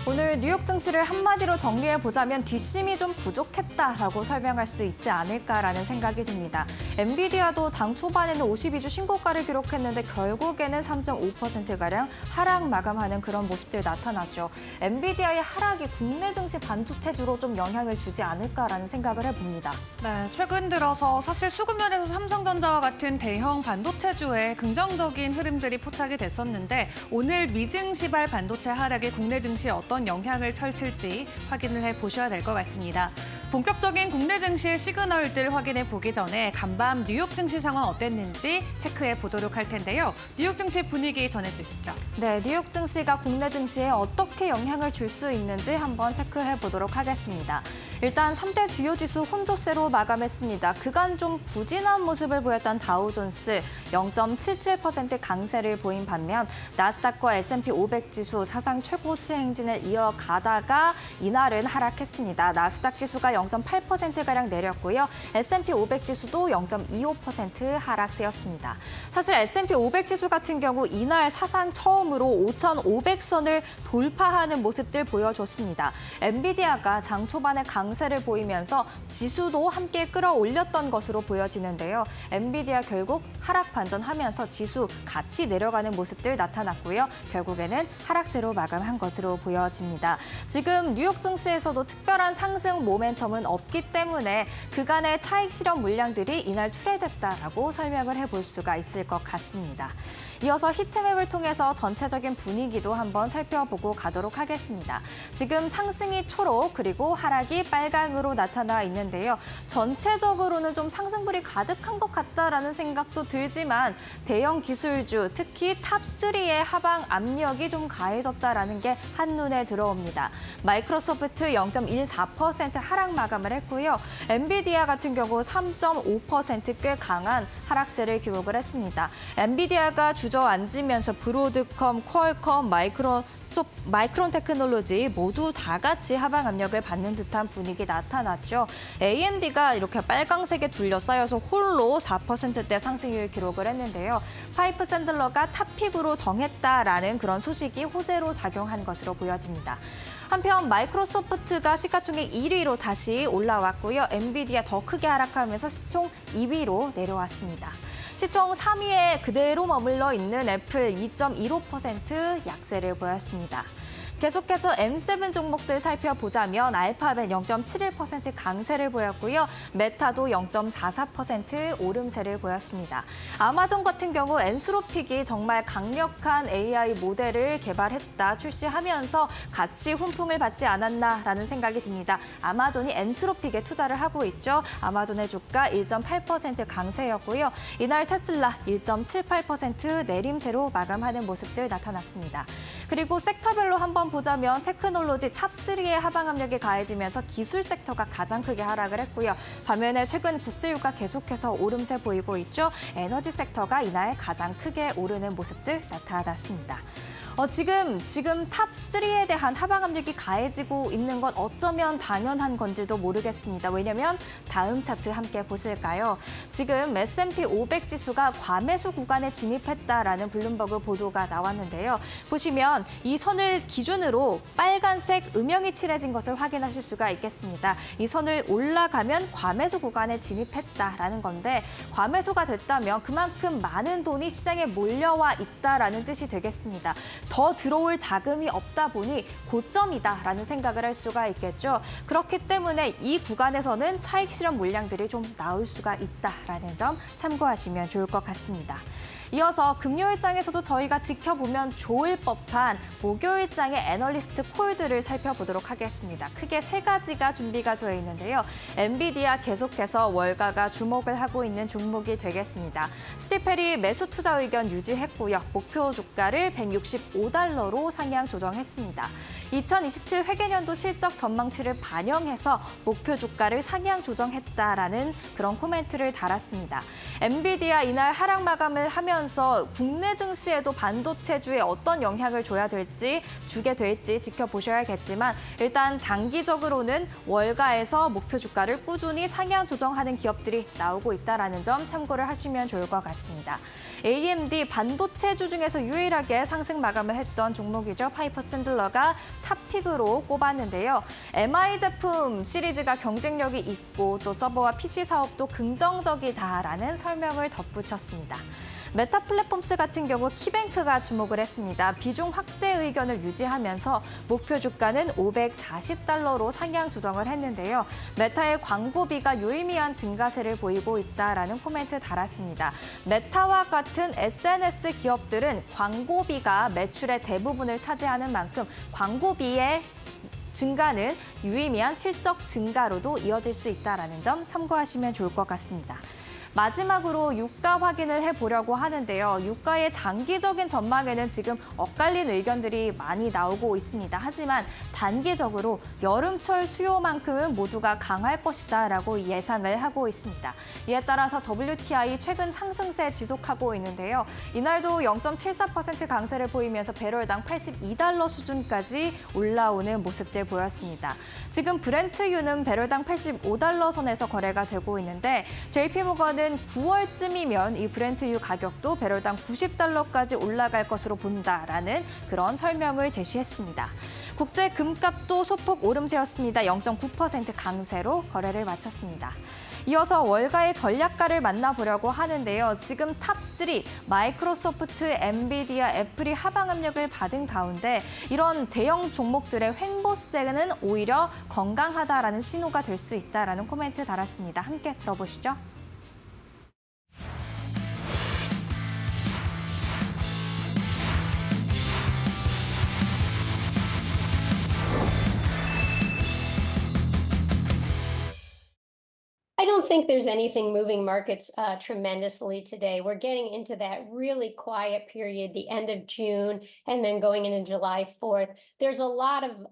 오늘 뉴욕 증시를 한마디로 정리해보자면 뒷심이 좀 부족했다라고 설명할 수 있지 않을까라는 생각이 듭니다. 엔비디아도 장 초반에는 52주 신고가를 기록했는데 결국에는 3.5%가량 하락 마감하는 그런 모습들 나타났죠. 엔비디아의 하락이 국내 증시 반도체주로 좀 영향을 주지 않을까라는 생각을 해봅니다. 네, 최근 들어서 사실 수급면에서 삼성전자와 같은 대형 반도체주에 긍정적인 흐름들이 포착이 됐었는데 오늘 미증시발 반도체 하락이 국내 증시에 어떤 영향을 펼칠지 확인을 해보셔야 될 것 같습니다. 본격적인 국내 증시의 시그널들 확인해 보기 전에 간밤 뉴욕 증시 상황 어땠는지 체크해 보도록 할 텐데요. 뉴욕 증시 분위기 전해주시죠. 네, 뉴욕 증시가 국내 증시에 어떻게 영향을 줄 수 있는지 한번 체크해 보도록 하겠습니다. 일단 3대 주요 지수 혼조세로 마감했습니다. 그간 좀 부진한 모습을 보였던 다우존스 0.77% 강세를 보인 반면 나스닥과 S&P 500 지수 사상 최고치 행진을 이어가다가 이날은 하락했습니다. 나스닥 지수가 0.8%가량 내렸고요. S&P 500 지수도 0.25% 하락세였습니다. 사실 S&P 500 지수 같은 경우 이날 사상 처음으로 5,500선을 돌파하는 모습들 보여줬습니다. 엔비디아가 장 초반에 강세를 보이면서 지수도 함께 끌어올렸던 것으로 보여지는데요. 엔비디아 결국 하락 반전하면서 지수 같이 내려가는 모습들 나타났고요. 결국에는 하락세로 마감한 것으로 보여집니다. 지금 뉴욕 증시에서도 특별한 상승 모멘텀은 없기 때문에 그간의 차익 실현 물량들이 이날 출회됐다라고 설명을 해볼 수가 있을 것 같습니다. 이어서 히트맵을 통해서 전체적인 분위기도 한번 살펴보고 가도록 하겠습니다. 지금 상승이 초록 그리고 하락이 빨강으로 나타나 있는데요. 전체적으로는 좀 상승불이 가득한 것 같다라는 생각도 들지만 대형 기술주, 특히 탑3의 하방 압력이 좀 가해졌다라는 게 한눈에 들어옵니다. 마이크로소프트 0.14% 하락 마감을 했고요. 엔비디아 같은 경우 3.5% 꽤 강한 하락세를 기록을 했습니다. 엔비디아가 주저앉으면서 브로드컴, 퀄컴, 마이크론 테크놀로지 모두 다 같이 하방 압력을 받는 듯한 분위기 나타났죠. AMD가 이렇게 빨강색에 둘러싸여서 홀로 4%대 상승률 기록을 했는데요. 파이프 샌들러가 탑픽으로 정했다라는 그런 소식이 호재로 작용한 것으로 보여집니다. 한편 마이크로소프트가 시가총액 1위로 다시 올라왔고요. 엔비디아 더 크게 하락하면서 시총 2위로 내려왔습니다. 시총 3위에 그대로 머물러 있는 애플 2.15% 약세를 보였습니다. 계속해서 M7 종목들 살펴보자면 알파벳 0.71% 강세를 보였고요. 메타도 0.44% 오름세를 보였습니다. 아마존 같은 경우 엔스로픽이 정말 강력한 AI 모델을 개발했다 출시하면서 같이 훈풍을 받지 않았나라는 생각이 듭니다. 아마존이 엔스로픽에 투자를 하고 있죠. 아마존의 주가 1.8% 강세였고요. 이날 테슬라 1.78% 내림세로 마감하는 모습들 나타났습니다. 그리고 섹터별로 한번 보자면 테크놀로지 탑3의 하방 압력이 가해지면서 기술 섹터가 가장 크게 하락을 했고요. 반면에 최근 국제유가 계속해서 오름세 보이고 있죠. 에너지 섹터가 이날 가장 크게 오르는 모습들 나타났습니다. 지금 탑3에 대한 하방 압력이 가해지고 있는 건 어쩌면 당연한 건지도 모르겠습니다. 왜냐면 다음 차트 함께 보실까요? 지금 S&P 500 지수가 과매수 구간에 진입했다라는 블룸버그 보도가 나왔는데요. 보시면 이 선을 기준으로 빨간색 음영이 칠해진 것을 확인하실 수가 있겠습니다. 이 선을 올라가면 과매수 구간에 진입했다라는 건데 과매수가 됐다면 그만큼 많은 돈이 시장에 몰려와 있다라는 뜻이 되겠습니다. 더 들어올 자금이 없다 보니 고점이다라는 생각을 할 수가 있겠죠. 그렇기 때문에 이 구간에서는 차익 실현 물량들이 좀 나올 수가 있다라는 점 참고하시면 좋을 것 같습니다. 이어서 금요일장에서도 저희가 지켜보면 좋을 법한 목요일장의 애널리스트 콜들을 살펴보도록 하겠습니다. 크게 세 가지가 준비가 되어 있는데요. 엔비디아 계속해서 월가가 주목을 하고 있는 종목이 되겠습니다. 스티펠이 매수 투자 의견 유지했고요. 목표 주가를 165달러로 상향 조정했습니다. 2027 회계년도 실적 전망치를 반영해서 목표 주가를 상향 조정했다라는 그런 코멘트를 달았습니다. 엔비디아 이날 하락 마감을 하면 오르면서 국내 증시에도 반도체주에 어떤 영향을 주게 될지 지켜보셔야겠지만 일단 장기적으로는 월가에서 목표 주가를 꾸준히 상향 조정하는 기업들이 나오고 있다는 점 참고를 하시면 좋을 것 같습니다. AMD 반도체주 중에서 유일하게 상승 마감을 했던 종목이죠. 파이퍼 샌들러가 탑픽으로 꼽았는데요. MI 제품 시리즈가 경쟁력이 있고 또 서버와 PC 사업도 긍정적이다라는 설명을 덧붙였습니다. 메타 플랫폼스 같은 경우 키뱅크가 주목을 했습니다. 비중 확대 의견을 유지하면서 목표 주가는 $540로 상향 조정을 했는데요. 메타의 광고비가 유의미한 증가세를 보이고 있다라는 코멘트 달았습니다. 메타와 같은 SNS 기업들은 광고비가 매출의 대부분을 차지하는 만큼 광고비의 증가는 유의미한 실적 증가로도 이어질 수 있다는 점 참고하시면 좋을 것 같습니다. 마지막으로 유가 확인을 해보려고 하는데요. 유가의 장기적인 전망에는 지금 엇갈린 의견들이 많이 나오고 있습니다. 하지만 단기적으로 여름철 수요만큼은 모두가 강할 것이다라고 예상을 하고 있습니다. 이에 따라서 WTI 최근 상승세 지속하고 있는데요. 이날도 0.74% 강세를 보이면서 배럴당 $82 수준까지 올라오는 모습들 보였습니다. 지금 브렌트유는 배럴당 $85 선에서 거래가 되고 있는데 JP모건은 9월쯤이면 이 브렌트유 가격도 배럴당 $90까지 올라갈 것으로 본다라는 그런 설명을 제시했습니다. 국제 금값도 소폭 오름세였습니다. 0.9% 강세로 거래를 마쳤습니다. 이어서 월가의 전략가를 만나보려고 하는데요. 지금 탑3 마이크로소프트, 엔비디아, 애플이 하방 압력을 받은 가운데 이런 대형 종목들의 횡보세는 오히려 건강하다라는 신호가 될 수 있다라는 코멘트 달았습니다. 함께 들어보시죠. I don't think there's anything moving markets tremendously today. We're getting into that really quiet period, the end of June, and then going into July 4th. There's a lot of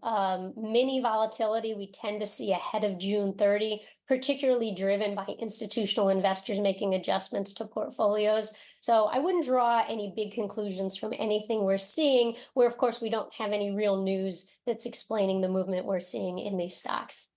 mini volatility we tend to see ahead of June 30, particularly driven by institutional investors making adjustments to portfolios. So I wouldn't draw any big conclusions from anything we're seeing, where, of course, we don't have any real news that's explaining the movement we're seeing in these stocks.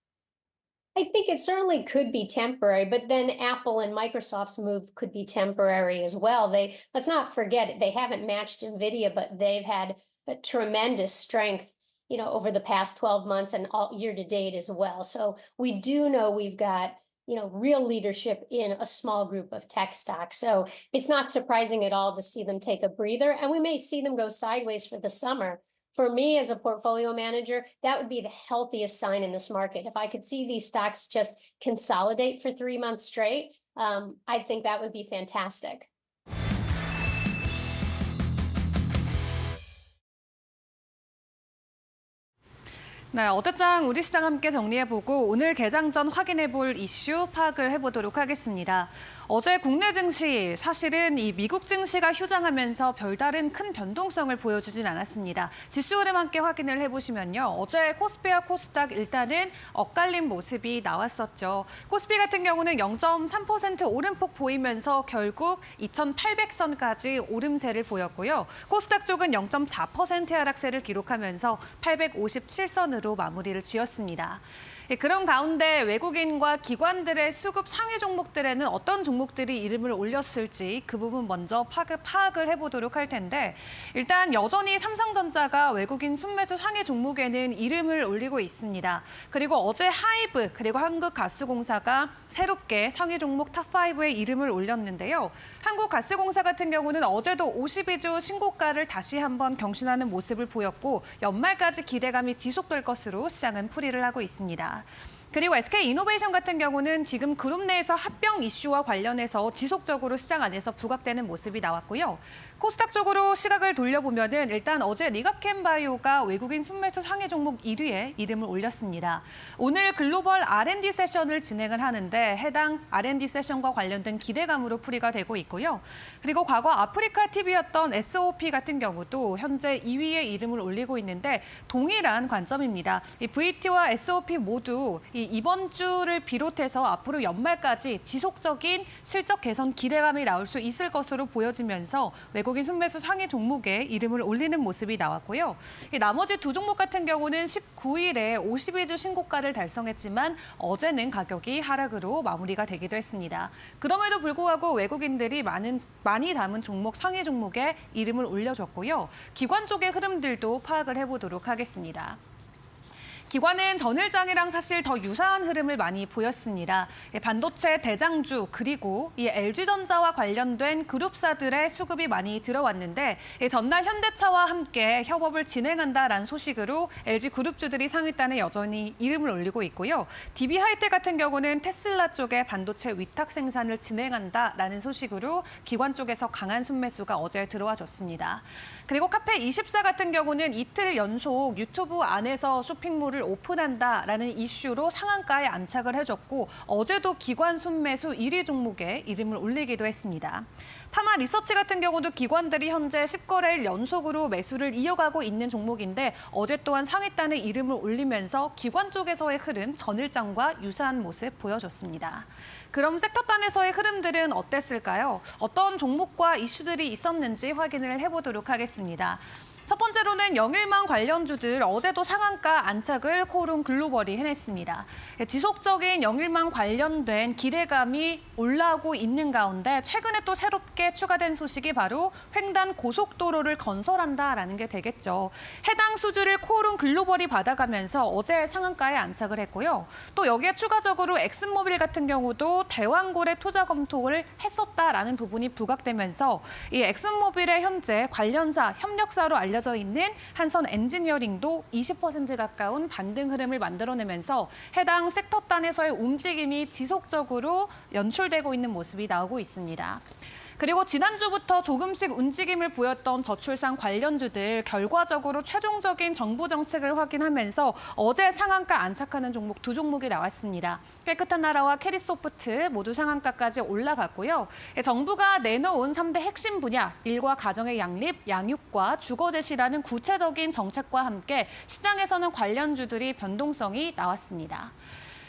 I think it certainly could be temporary, but then Apple and Microsoft's move could be temporary as well. Let's not forget they haven't matched Nvidia, but they've had a tremendous strength, over the past 12 months and all year to date as well. So we do know we've got, real leadership in a small group of tech stocks. So it's not surprising at all to see them take a breather, and we may see them go sideways for the summer. For me as a portfolio manager, that would be the healthiest sign in this market. If I could see these stocks just consolidate for 3 months straight, I think that would be fantastic. 네, 어제장 우리 시장 함께 정리해보고 오늘 개장 전 확인해볼 이슈 파악을 해보도록 하겠습니다. 어제 국내 증시, 사실은 이 미국 증시가 휴장하면서 별다른 큰 변동성을 보여주진 않았습니다. 지수 흐름 함께 확인을 해보시면요. 어제 코스피와 코스닥 일단은 엇갈린 모습이 나왔었죠. 코스피 같은 경우는 0.3% 오름폭 보이면서 결국 2,800선까지 오름세를 보였고요. 코스닥 쪽은 0.4% 하락세를 기록하면서 857선으로 마무리를 지었습니다. 그런 가운데 외국인과 기관들의 수급 상위 종목들에는 어떤 종목들이 이름을 올렸을지 그 부분 먼저 파악을 해보도록 할 텐데, 일단 여전히 삼성전자가 외국인 순매수 상위 종목에는 이름을 올리고 있습니다. 그리고 어제 하이브 그리고 한국가스공사가 새롭게 상위 종목 탑5에 이름을 올렸는데요. 한국가스공사 같은 경우는 어제도 52주 신고가를 다시 한번 경신하는 모습을 보였고 연말까지 기대감이 지속될 것으로 시장은 풀이를 하고 있습니다. 그리고 SK이노베이션 같은 경우는 지금 그룹 내에서 합병 이슈와 관련해서 지속적으로 시장 안에서 부각되는 모습이 나왔고요. 코스닥 쪽으로 시각을 돌려보면은 일단 어제 리가캠바이오가 외국인 순매수 상위 종목 1위에 이름을 올렸습니다. 오늘 글로벌 R&D 세션을 진행을 하는데 해당 R&D 세션과 관련된 기대감으로 풀이가 되고 있고요. 그리고 과거 아프리카 TV였던 SOP 같은 경우도 현재 2위에 이름을 올리고 있는데 동일한 관점입니다. 이 VT와 SOP 모두 이번 주를 비롯해서 앞으로 연말까지 지속적인 실적 개선 기대감이 나올 수 있을 것으로 보여지면서 외국인 순매수 상위 종목에 이름을 올리는 모습이 나왔고요. 나머지 두 종목 같은 경우는 19일에 52주 신고가를 달성했지만 어제는 가격이 하락으로 마무리가 되기도 했습니다. 그럼에도 불구하고 외국인들이 많이 담은 종목 상위 종목에 이름을 올려줬고요. 기관 쪽의 흐름들도 파악을 해보도록 하겠습니다. 기관은 전일장이랑 사실 더 유사한 흐름을 많이 보였습니다. 반도체 대장주 그리고 이 LG전자와 관련된 그룹사들의 수급이 많이 들어왔는데 전날 현대차와 함께 협업을 진행한다라는 소식으로 LG 그룹주들이 상위단에 여전히 이름을 올리고 있고요. DB하이텍 같은 경우는 테슬라 쪽에 반도체 위탁 생산을 진행한다라는 소식으로 기관 쪽에서 강한 순매수가 어제 들어와줬습니다. 그리고 카페24 같은 경우는 이틀 연속 유튜브 안에서 쇼핑몰을 오픈한다라는 이슈로 상한가에 안착을 해줬고 어제도 기관 순매수 1위 종목에 이름을 올리기도 했습니다. 파마 리서치 같은 경우도 기관들이 현재 10거래일 연속으로 매수를 이어가고 있는 종목인데 어제 또한 상위단에 이름을 올리면서 기관 쪽에서의 흐름 전일장과 유사한 모습 보여줬습니다. 그럼 섹터단에서의 흐름들은 어땠을까요? 어떤 종목과 이슈들이 있었는지 확인을 해보도록 하겠습니다. 첫 번째로는 영일망 관련주들 어제도 상한가 안착을 코오롱 글로벌이 해냈습니다. 지속적인 영일망 관련된 기대감이 올라오고 있는 가운데 최근에 또 새롭게 추가된 소식이 바로 횡단 고속도로를 건설한다라는 게 되겠죠. 해당 수주를 코오롱 글로벌이 받아가면서 어제 상한가에 안착을 했고요. 또 여기에 추가적으로 엑슨모빌 같은 경우도 대왕고래 투자 검토를 했었다라는 부분이 부각되면서 이 엑슨모빌의 현재 관련사, 협력사로 알려져 있는 한선 엔지니어링도 20% 가까운 반등 흐름을 만들어내면서 해당 섹터단에서의 움직임이 지속적으로 연출되고 있는 모습이 나오고 있습니다. 그리고 지난주부터 조금씩 움직임을 보였던 저출산 관련주들 결과적으로 최종적인 정부 정책을 확인하면서 어제 상한가 안착하는 종목 두 종목이 나왔습니다. 깨끗한 나라와 캐리소프트 모두 상한가까지 올라갔고요. 정부가 내놓은 3대 핵심 분야, 일과 가정의 양립, 양육과 주거 제시라는 구체적인 정책과 함께 시장에서는 관련주들이 변동성이 나왔습니다.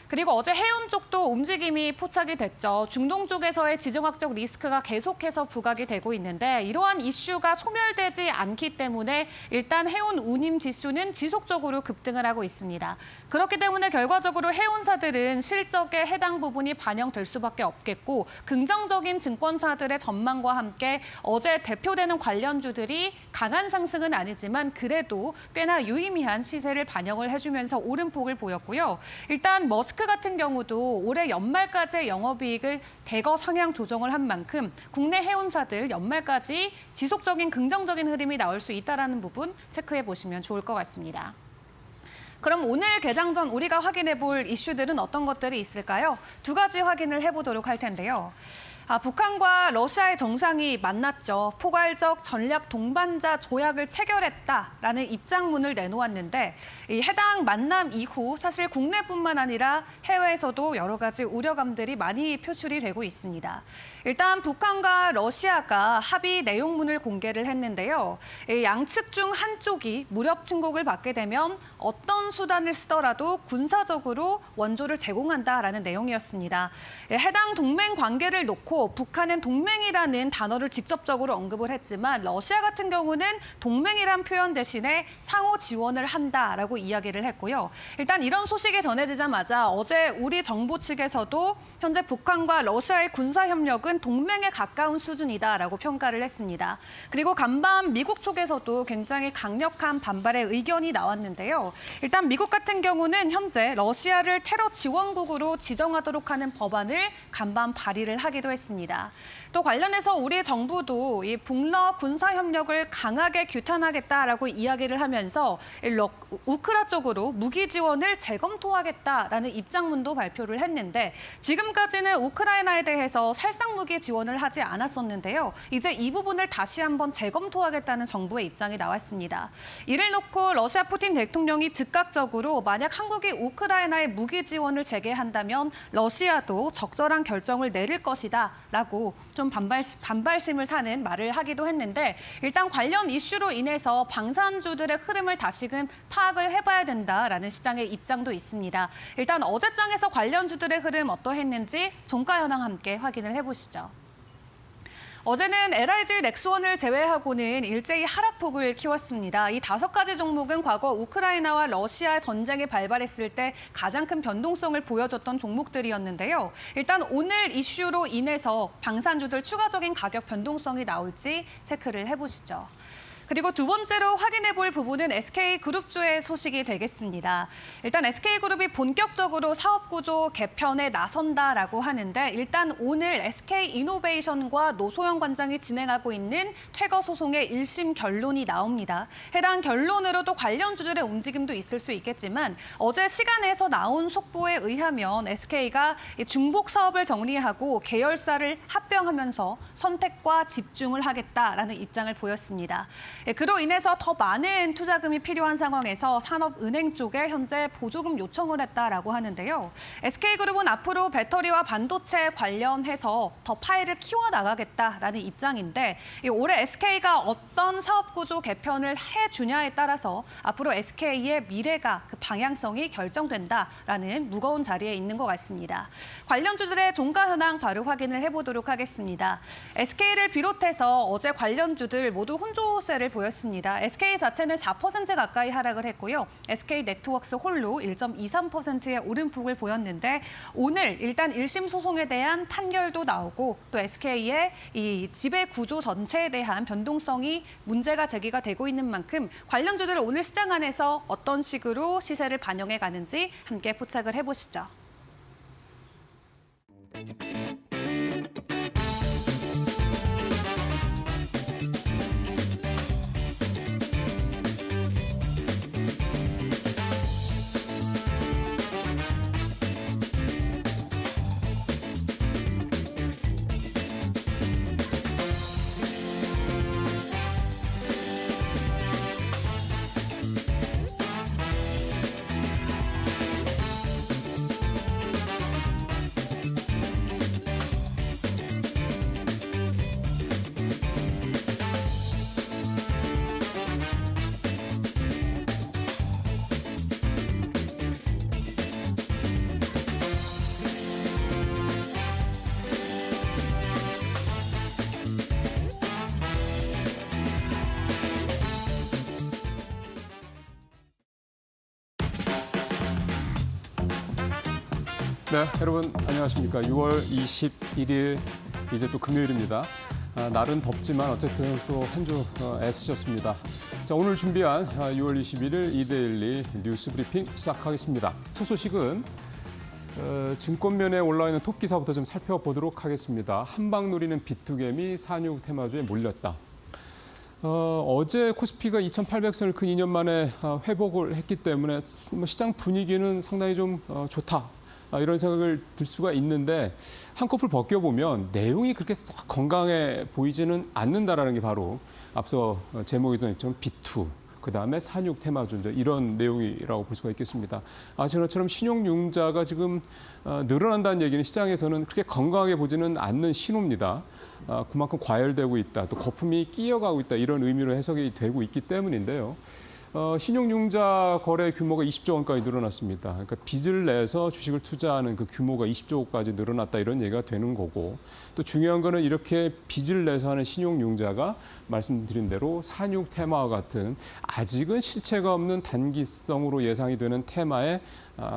그리고 어제 해운 쪽도 움직임이 포착이 됐죠. 중동 쪽에서의 지정학적 리스크가 계속해서 부각이 되고 있는데 이러한 이슈가 소멸되지 않기 때문에 일단 해운 운임 지수는 지속적으로 급등을 하고 있습니다. 그렇기 때문에 결과적으로 해운사들은 실적에 해당 부분이 반영될 수밖에 없겠고 긍정적인 증권사들의 전망과 함께 어제 대표되는 관련주들이 강한 상승은 아니지만 그래도 꽤나 유의미한 시세를 반영을 해주면서 오름폭을 보였고요. 일단 머스크 같은 경우도 올해 연말까지의 영업이익을 대거 상향 조정을 한 만큼 국내 해운사들 연말까지 지속적인 긍정적인 흐름이 나올 수 있다는 부분 체크해 보시면 좋을 것 같습니다. 그럼 오늘 개장 전 우리가 확인해 볼 이슈들은 어떤 것들이 있을까요? 두 가지 확인을 해보도록 할 텐데요. 북한과 러시아의 정상이 만났죠. 포괄적 전략 동반자 조약을 체결했다라는 입장문을 내놓았는데 이 해당 만남 이후 사실 국내뿐만 아니라 해외에서도 여러 가지 우려감들이 많이 표출이 되고 있습니다. 일단 북한과 러시아가 합의 내용문을 공개를 했는데요. 양측 중 한쪽이 무력 침공을 받게 되면 어떤 수단을 쓰더라도 군사적으로 원조를 제공한다라는 내용이었습니다. 해당 동맹 관계를 놓고 북한은 동맹이라는 단어를 직접적으로 언급을 했지만 러시아 같은 경우는 동맹이란 표현 대신에 상호 지원을 한다라고 이야기를 했고요. 일단 이런 소식이 전해지자마자 어제 우리 정부 측에서도 현재 북한과 러시아의 군사 협력은 동맹에 가까운 수준이다라고 평가를 했습니다. 그리고 간밤 미국 쪽에서도 굉장히 강력한 반발의 의견이 나왔는데요. 일단 미국 같은 경우는 현재 러시아를 테러 지원국으로 지정하도록 하는 법안을 간밤 발의를 하기도 했습니다. 있습니다. 또 관련해서 우리 정부도 이 북러 군사 협력을 강하게 규탄하겠다라고 이야기를 하면서 우크라 쪽으로 무기 지원을 재검토하겠다라는 입장문도 발표를 했는데 지금까지는 우크라이나에 대해서 살상 무기 지원을 하지 않았었는데요. 이제 이 부분을 다시 한번 재검토하겠다는 정부의 입장이 나왔습니다. 이를 놓고 러시아 푸틴 대통령이 즉각적으로 만약 한국이 우크라이나에 무기 지원을 재개한다면 러시아도 적절한 결정을 내릴 것이다라고 좀 반발심을 사는 말을 하기도 했는데 일단 관련 이슈로 인해서 방산주들의 흐름을 다시금 파악을 해봐야 된다라는 시장의 입장도 있습니다. 일단 어제장에서 관련주들의 흐름 어떠했는지 종가 현황 함께 확인을 해보시죠. 어제는 LIG 넥스원을 제외하고는 일제히 하락폭을 키웠습니다. 이 5가지 종목은 과거 우크라이나와 러시아 전쟁이 발발했을 때 가장 큰 변동성을 보여줬던 종목들이었는데요. 일단 오늘 이슈로 인해서 방산주들 추가적인 가격 변동성이 나올지 체크를 해보시죠. 그리고 두 번째로 확인해 볼 부분은 SK그룹주의 소식이 되겠습니다. 일단 SK그룹이 본격적으로 사업구조 개편에 나선다라고 하는데 일단 오늘 SK이노베이션과 노소영 관장이 진행하고 있는 퇴거 소송의 1심 결론이 나옵니다. 해당 결론으로 또 관련 주들의 움직임도 있을 수 있겠지만 어제 시간에서 나온 속보에 의하면 SK가 중복 사업을 정리하고 계열사를 합병하면서 선택과 집중을 하겠다라는 입장을 보였습니다. 그로 인해서 더 많은 투자금이 필요한 상황에서 산업은행 쪽에 현재 보조금 요청을 했다라고 하는데요. SK그룹은 앞으로 배터리와 반도체 관련해서 더 파일을 키워나가겠다라는 입장인데 올해 SK가 어떤 사업구조 개편을 해주냐에 따라서 앞으로 SK의 미래가 그 방향성이 결정된다라는 무거운 자리에 있는 것 같습니다. 관련주들의 종가 현황 바로 확인을 해보도록 하겠습니다. SK를 비롯해서 어제 관련주들 모두 혼조세를 보였습니다. SK 자체는 4% 가까이 하락을 했고요. SK네트워크스 홀로 1.23%의 오름폭을 보였는데 오늘 일단 1심 소송에 대한 판결도 나오고 또 SK의 이 지배 구조 전체에 대한 변동성이 문제가 제기가 되고 있는 만큼 관련주들 오늘 시장 안에서 어떤 식으로 시세를 반영해 가는지 함께 포착을 해보시죠. 네, 여러분 안녕하십니까. 6월 21일 이제 또 금요일입니다. 날은 덥지만 어쨌든 또 한 주 애쓰셨습니다. 자, 오늘 준비한 6월 21일 이데일리 뉴스 브리핑 시작하겠습니다. 첫 소식은 증권면에 올라와 있는 톱 기사부터 좀 살펴보도록 하겠습니다. 한방 노리는 비투개미 산유 테마주에 몰렸다. 어제 코스피가 2,800선을 근 2년 만에 회복을 했기 때문에 시장 분위기는 상당히 좀 좋다. 이런 생각을 들 수가 있는데 한꺼풀 벗겨보면 내용이 그렇게 썩 건강해 보이지는 않는다라는 게 바로 앞서 제목이던 것처럼 비투, 그다음에 산육 테마주 이런 내용이라고 볼 수가 있겠습니다. 아시는 것처럼 신용융자가 지금 늘어난다는 얘기는 시장에서는 그렇게 건강하게 보지는 않는 신호입니다. 그만큼 과열되고 있다, 또 거품이 끼어가고 있다 이런 의미로 해석이 되고 있기 때문인데요. 신용융자 거래 규모가 20조 원까지 늘어났습니다. 그러니까 빚을 내서 주식을 투자하는 그 규모가 20조 원까지 늘어났다 이런 얘기가 되는 거고 또 중요한 거는 이렇게 빚을 내서 하는 신용융자가 말씀드린 대로 산육 테마와 같은 아직은 실체가 없는 단기성으로 예상이 되는 테마에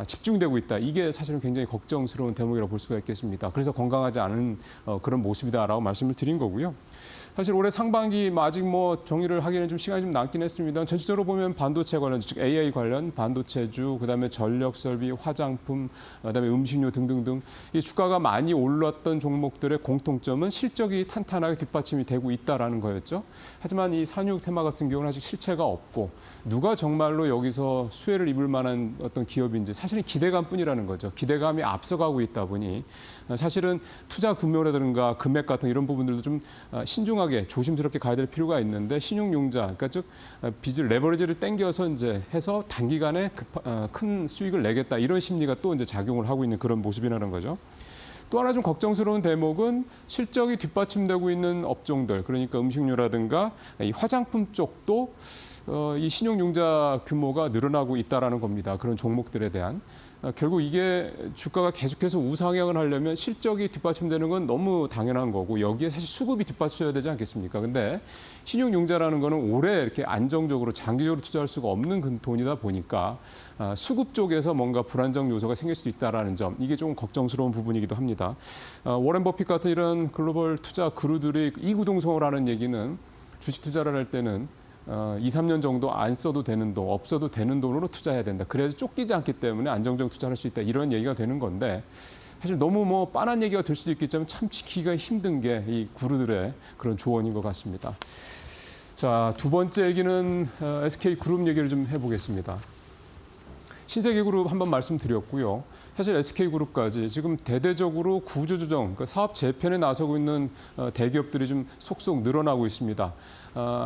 집중되고 있다. 이게 사실은 굉장히 걱정스러운 대목이라고 볼 수가 있겠습니다. 그래서 건강하지 않은 그런 모습이다라고 말씀을 드린 거고요. 사실 올해 상반기 아직 뭐 정리를 하기에는 좀 시간이 좀 남긴 했습니다. 전체적으로 보면 반도체 관련, 즉 AI 관련 반도체주, 그다음에 전력 설비, 화장품, 그다음에 음식료 등등등 이 주가가 많이 올랐던 종목들의 공통점은 실적이 탄탄하게 뒷받침이 되고 있다라는 거였죠. 하지만 이 산육 테마 같은 경우는 아직 실체가 없고 누가 정말로 여기서 수혜를 입을 만한 어떤 기업인지 사실은 기대감뿐이라는 거죠. 기대감이 앞서가고 있다 보니 사실은 투자 규모라든가 금액 같은 이런 부분들도 좀 신중하게 조심스럽게 가야 될 필요가 있는데 신용융자, 그러니까 즉 빚을 레버리지를 땡겨서 이제 해서 단기간에 큰 수익을 내겠다 이런 심리가 또 이제 작용을 하고 있는 그런 모습이라는 거죠. 또 하나 좀 걱정스러운 대목은 실적이 뒷받침되고 있는 업종들, 그러니까 음식료라든가 이 화장품 쪽도 이 신용융자 규모가 늘어나고 있다라는 겁니다. 그런 종목들에 대한. 결국 이게 주가가 계속해서 우상향을 하려면 실적이 뒷받침되는 건 너무 당연한 거고 여기에 사실 수급이 뒷받쳐야 되지 않겠습니까? 근데 신용융자라는 거는 오래 이렇게 안정적으로 장기적으로 투자할 수가 없는 돈이다 보니까 수급 쪽에서 뭔가 불안정 요소가 생길 수도 있다라는 점, 이게 좀 걱정스러운 부분이기도 합니다. 워렌 버핏 같은 이런 글로벌 투자 그루들이 이구동성을 하는 얘기는 주식 투자를 할 때는 2, 3년 정도 안 써도 되는 돈, 없어도 되는 돈으로 투자해야 된다. 그래서 쫓기지 않기 때문에 안정적 투자할 수 있다. 이런 얘기가 되는 건데 사실 너무 뭐 빤한 얘기가 될 수도 있겠지만 참 지키기가 힘든 게 이 구루들의 그런 조언인 것 같습니다. 자, 두 번째 얘기는 SK그룹 얘기를 좀 해보겠습니다. 신세계그룹 한번 말씀드렸고요. 사실 SK그룹까지 지금 대대적으로 구조조정, 그러니까 사업 재편에 나서고 있는 대기업들이 좀 속속 늘어나고 있습니다.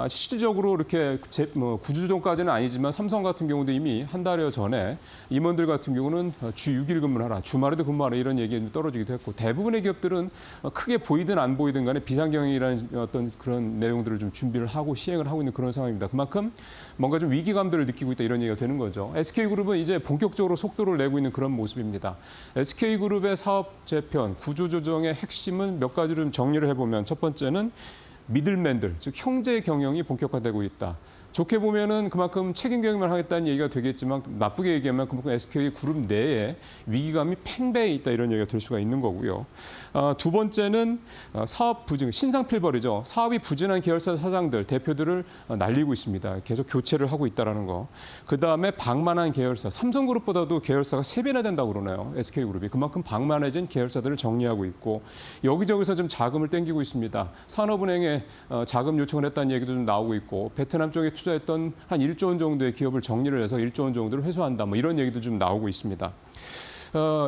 실질적으로 이렇게 구조조정까지는 아니지만 삼성 같은 경우도 이미 한 달여 전에 임원들 같은 경우는 주 6일 근무하라, 주말에도 근무하라 이런 얘기가 떨어지기도 했고 대부분의 기업들은 크게 보이든 안 보이든 간에 비상경영이라는 어떤 그런 내용들을 좀 준비를 하고 시행을 하고 있는 그런 상황입니다. 그만큼 뭔가 좀 위기감들을 느끼고 있다 이런 얘기가 되는 거죠. SK그룹은 이제 본격적으로 속도를 내고 있는 그런 모습입니다. SK그룹의 사업 재편, 구조조정의 핵심은 몇 가지를 좀 정리를 해보면 첫 번째는 미들맨들, 즉 형제 경영이 본격화되고 있다. 좋게 보면은 그만큼 책임 경영만 하겠다는 얘기가 되겠지만 나쁘게 얘기하면 그만큼 SK그룹 내에 위기감이 팽배해 있다 이런 얘기가 될 수가 있는 거고요. 두 번째는 사업 부진, 신상필벌이죠. 사업이 부진한 계열사 사장들, 대표들을 날리고 있습니다. 계속 교체를 하고 있다는 거. 그다음에 방만한 계열사, 삼성그룹보다도 계열사가 3배나 된다고 그러네요. SK그룹이. 그만큼 방만해진 계열사들을 정리하고 있고 여기저기서 좀 자금을 땡기고 있습니다. 산업은행에 자금 요청을 했다는 얘기도 좀 나오고 있고 베트남 쪽에 투자했던 한 1조 원 정도의 기업을 정리를 해서 1조 원 정도를 회수한다. 뭐 이런 얘기도 좀 나오고 있습니다.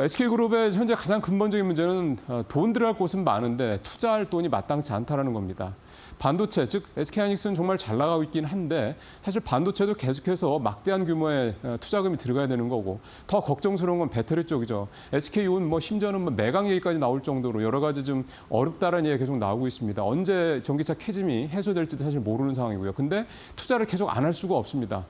SK그룹의 현재 가장 근본적인 문제는 돈 들어갈 곳은 많은데 투자할 돈이 마땅치 않다는 겁니다. 반도체, 즉 SK하이닉스는 정말 잘 나가고 있긴 한데 사실 반도체도 계속해서 막대한 규모의 투자금이 들어가야 되는 거고 더 걱정스러운 건 배터리 쪽이죠. SK온 뭐 심지어는 뭐 매각 얘기까지 나올 정도로 여러 가지 좀 어렵다는 얘기가 계속 나오고 있습니다. 언제 전기차 캐즘이 해소될지도 사실 모르는 상황이고요. 근데 투자를 계속 안 할 수가 없습니다.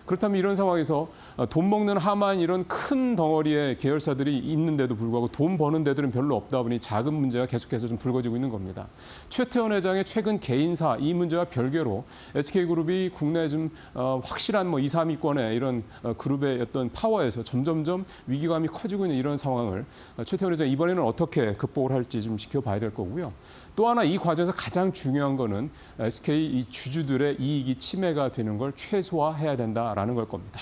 그렇다면 이런 상황에서 돈 먹는 하만 이런 큰 덩어리의 계열사들이 있는데도 불구하고 돈 버는 데들은 별로 없다 보니 자금 문제가 계속해서 좀 불거지고 있는 겁니다. 최태원 회장의 최근 개인사 이 문제와 별개로 SK그룹이 국내 좀 확실한 뭐 2, 3위권의 이런 그룹의 어떤 파워에서 점점점 위기감이 커지고 있는 이런 상황을 최태원 회장 이번에는 어떻게 극복을 할지 좀 지켜봐야 될 거고요. 또 하나 이 과정에서 가장 중요한 거는 SK 이 주주들의 이익이 침해가 되는 걸 최소화해야 된다라는 걸 겁니다.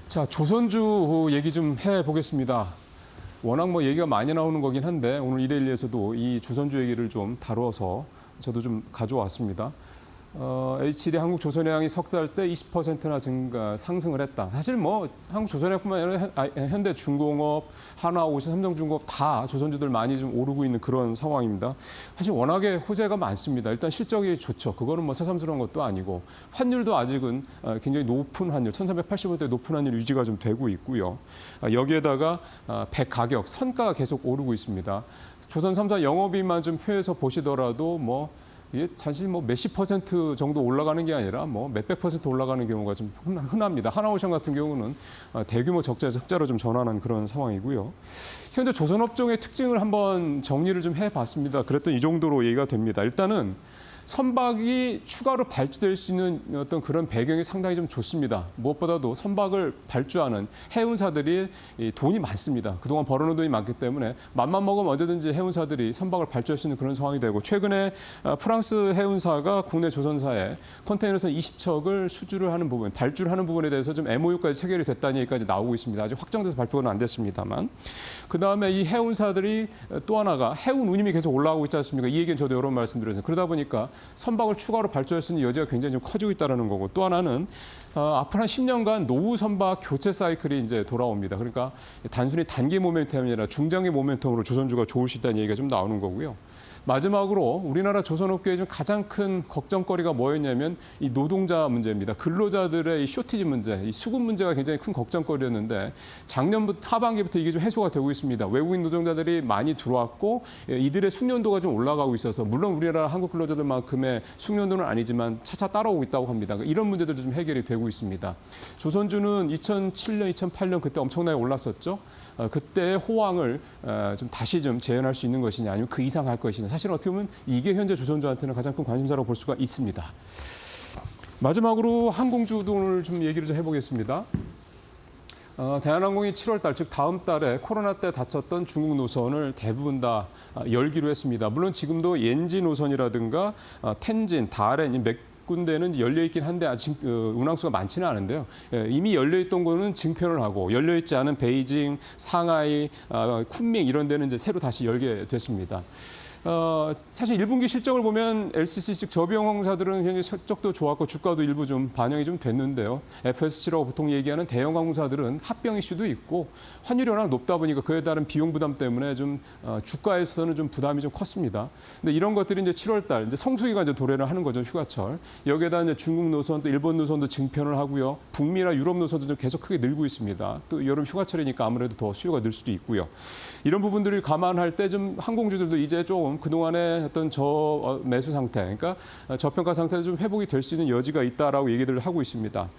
자, 조선주 얘기 좀 해보겠습니다. 워낙 뭐 얘기가 많이 나오는 거긴 한데 오늘 이데일리에서도 이 조선주 얘기를 좀 다뤄서 저도 좀 가져왔습니다. HD 한국조선해양이 석 달 때 20%나 상승을 했다. 사실 뭐 한국조선해양뿐만 아니라 현대중공업, 하나오션, 삼성중공업 다 조선주들 많이 좀 오르고 있는 그런 상황입니다. 사실 워낙에 호재가 많습니다. 일단 실적이 좋죠. 그거는 뭐 새삼스러운 것도 아니고 환율도 아직은 굉장히 높은 환율, 1380원대 높은 환율 유지가 좀 되고 있고요. 여기에다가 백 가격, 선가가 계속 오르고 있습니다. 조선 3사 영업이익만 좀 표해서 보시더라도 뭐 이게 사실 뭐 몇십 % 정도 올라가는 게 아니라 뭐 몇백 % 올라가는 경우가 좀 흔합니다. 하나오션 같은 경우는 대규모 적자에서 흑자로 좀 전환한 그런 상황이고요. 현재 조선업종의 특징을 한번 정리를 좀 해봤습니다. 그랬더니 이 정도로 얘기가 됩니다. 일단은 선박이 추가로 발주될 수 있는 어떤 그런 배경이 상당히 좀 좋습니다. 무엇보다도 선박을 발주하는 해운사들이 이 돈이 많습니다. 그동안 벌어놓은 돈이 많기 때문에 맘만 먹으면 언제든지 해운사들이 선박을 발주할 수 있는 그런 상황이 되고 최근에 프랑스 해운사가 국내 조선사에 컨테이너선 20척을 수주를 하는 부분, 발주를 하는 부분에 대해서 좀 MOU까지 체결이 됐다는 얘기까지 나오고 있습니다. 아직 확정돼서 발표는 안 됐습니다만. 그다음에 이 해운사들이 또 하나가 해운 운임이 계속 올라가고 있지 않습니까? 이 얘기는 저도 여러 번 말씀드렸어요. 그러다 보니까 선박을 추가로 발주할 수 있는 여지가 굉장히 좀 커지고 있다는 거고 또 하나는 앞으로 한 10년간 노후 선박 교체 사이클이 이제 돌아옵니다. 그러니까 단순히 단기 모멘텀이 아니라 중장기 모멘텀으로 조선주가 좋을 수 있다는 얘기가 좀 나오는 거고요. 마지막으로 우리나라 조선업계의 좀 가장 큰 걱정거리가 뭐였냐면 이 노동자 문제입니다. 근로자들의 이 쇼티지 문제, 이 수급 문제가 굉장히 큰 걱정거리였는데 작년부터 하반기부터 이게 좀 해소가 되고 있습니다. 외국인 노동자들이 많이 들어왔고 이들의 숙련도가 좀 올라가고 있어서 물론 우리나라 한국 근로자들만큼의 숙련도는 아니지만 차차 따라오고 있다고 합니다. 이런 문제들도 좀 해결이 되고 있습니다. 조선주는 2007년, 2008년 그때 엄청나게 올랐었죠. 그때의 호황을 좀 다시 좀 재현할 수 있는 것이냐 아니면 그 이상 할 것이냐. 사실은 어떻게 보면 이게 현재 조선주한테는 가장 큰 관심사라고 볼 수가 있습니다. 마지막으로 항공주를 좀 얘기를 좀 해보겠습니다. 대한항공이 7월 달, 즉 다음 달에 코로나 때 닫혔던 중국 노선을 대부분 다 열기로 했습니다. 물론 지금도 옌지 노선이라든가 텐진, 다롄, 몇 군데는 열려있긴 한데 아직 운항수가 많지는 않은데요. 이미 열려있던 거는 증편을 하고 열려있지 않은 베이징, 상하이, 쿤밍 이런 데는 이제 새로 다시 열게 됐습니다. 사실 1분기 실적을 보면 LCC 즉 저비용항공사들은 굉장히 실적도 좋았고 주가도 일부 좀 반영이 좀 됐는데요. FSC라고 보통 얘기하는 대형 항공사들은 합병 이슈도 있고 환율이 워낙 높다 보니까 그에 따른 비용 부담 때문에 좀 주가에서는 좀 부담이 좀 컸습니다. 근데 이런 것들이 이제 7월 달 이제 성수기가 이제 도래를 하는 거죠, 휴가철. 여기에다 이제 중국 노선 또 일본 노선도 증편을 하고요. 북미나 유럽 노선도 좀 계속 크게 늘고 있습니다. 또 여름 휴가철이니까 아무래도 더 수요가 늘 수도 있고요. 이런 부분들을 감안할 때 좀 항공주들도 이제 좀 그동안의 어떤 매수 상태, 그러니까 저평가 상태에서 좀 회복이 될 수 있는 여지가 있다라고 얘기들을 하고 있습니다.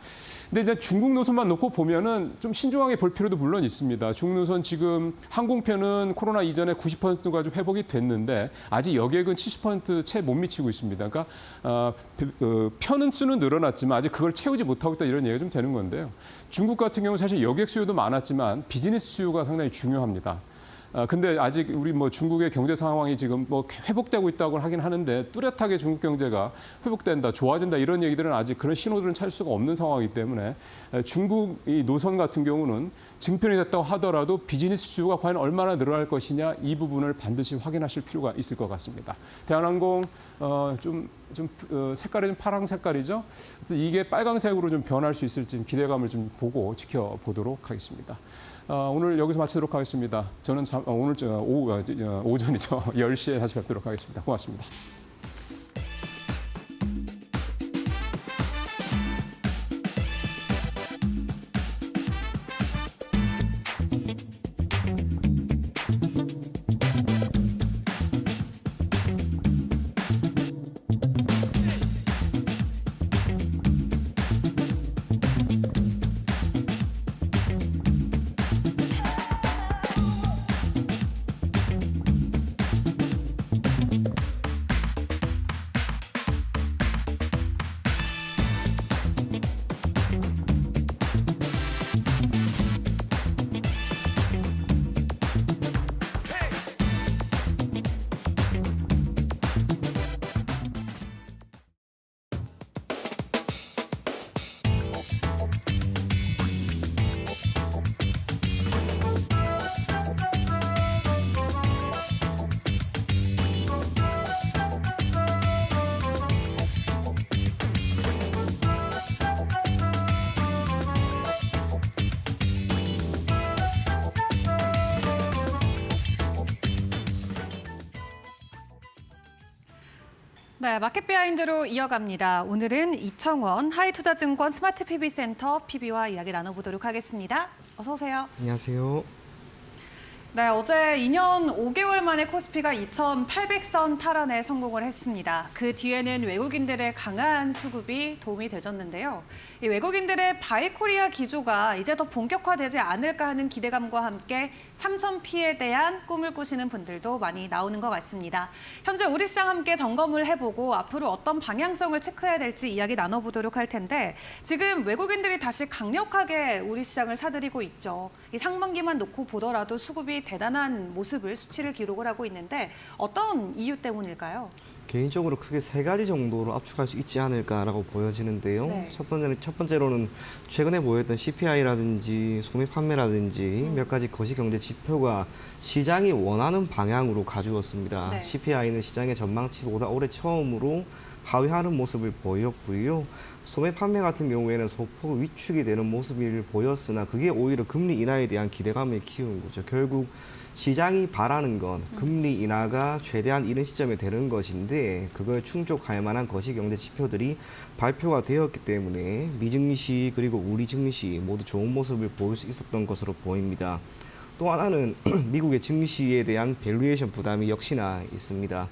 근데 이제 중국 노선만 놓고 보면은 좀 신중하게 볼 필요도 물론 있습니다. 중국 노선 지금 항공편은 코로나 이전에 90%가 좀 회복이 됐는데 아직 여객은 70% 채 못 미치고 있습니다. 그러니까 편은 수는 늘어났지만 아직 그걸 채우지 못하고 있다 이런 얘기가 좀 되는 건데요. 중국 같은 경우는 사실 여객 수요도 많았지만 비즈니스 수요가 상당히 중요합니다. 근데 아직 우리 뭐 중국의 경제 상황이 지금 뭐 회복되고 있다고 하긴 하는데 뚜렷하게 중국 경제가 회복된다, 좋아진다 이런 얘기들은 아직 그런 신호들은 찾을 수가 없는 상황이기 때문에 중국 이 노선 같은 경우는 증편이 됐다고 하더라도 비즈니스 수요가 과연 얼마나 늘어날 것이냐 이 부분을 반드시 확인하실 필요가 있을 것 같습니다. 대한항공 좀 색깔이 좀 파랑 색깔이죠. 그래서 이게 빨강색으로 좀 변할 수 있을지 기대감을 좀 보고 지켜보도록 하겠습니다. 오늘 여기서 마치도록 하겠습니다. 저는 오늘 오전이죠. 10시에 다시 뵙도록 하겠습니다. 고맙습니다. 네, 마켓 비하인드로 이어갑니다. 오늘은 이청원 하이투자증권 스마트 PB센터 PB와 이야기 나눠보도록 하겠습니다. 어서 오세요. 안녕하세요. 네, 어제 2년 5개월 만에 코스피가 2,800선 탈환에 성공을 했습니다. 그 뒤에는 외국인들의 강한 수급이 도움이 되셨는데요. 이 외국인들의 바이코리아 기조가 이제 더 본격화되지 않을까 하는 기대감과 함께 3,000P에 대한 꿈을 꾸시는 분들도 많이 나오는 것 같습니다. 현재 우리 시장 함께 점검을 해보고 앞으로 어떤 방향성을 체크해야 될지 이야기 나눠보도록 할 텐데 지금 외국인들이 다시 강력하게 우리 시장을 사들이고 있죠. 이 상반기만 놓고 보더라도 수급이 대단한 모습을 수치를 기록을 하고 있는데 어떤 이유 때문일까요? 개인적으로 크게 세 가지 정도로 압축할 수 있지 않을까라고 보여지는데요. 네. 첫 번째로는 최근에 보였던 CPI라든지 소매 판매라든지 몇 가지 거시경제 지표가 시장이 원하는 방향으로 가주었습니다. 네. CPI는 시장의 전망치보다 올해 처음으로 하회하는 모습을 보였고요. 소매 판매 같은 경우에는 소폭 위축이 되는 모습을 보였으나 그게 오히려 금리 인하에 대한 기대감을 키운 거죠. 결국 시장이 바라는 건 금리 인하가 최대한 이른 시점에 되는 것인데 그걸 충족할 만한 거시경제 지표들이 발표가 되었기 때문에 미증시 그리고 우리 증시 모두 좋은 모습을 보일 수 있었던 것으로 보입니다. 또 하나는 미국의 증시에 대한 밸류에이션 부담이 역시나 있습니다.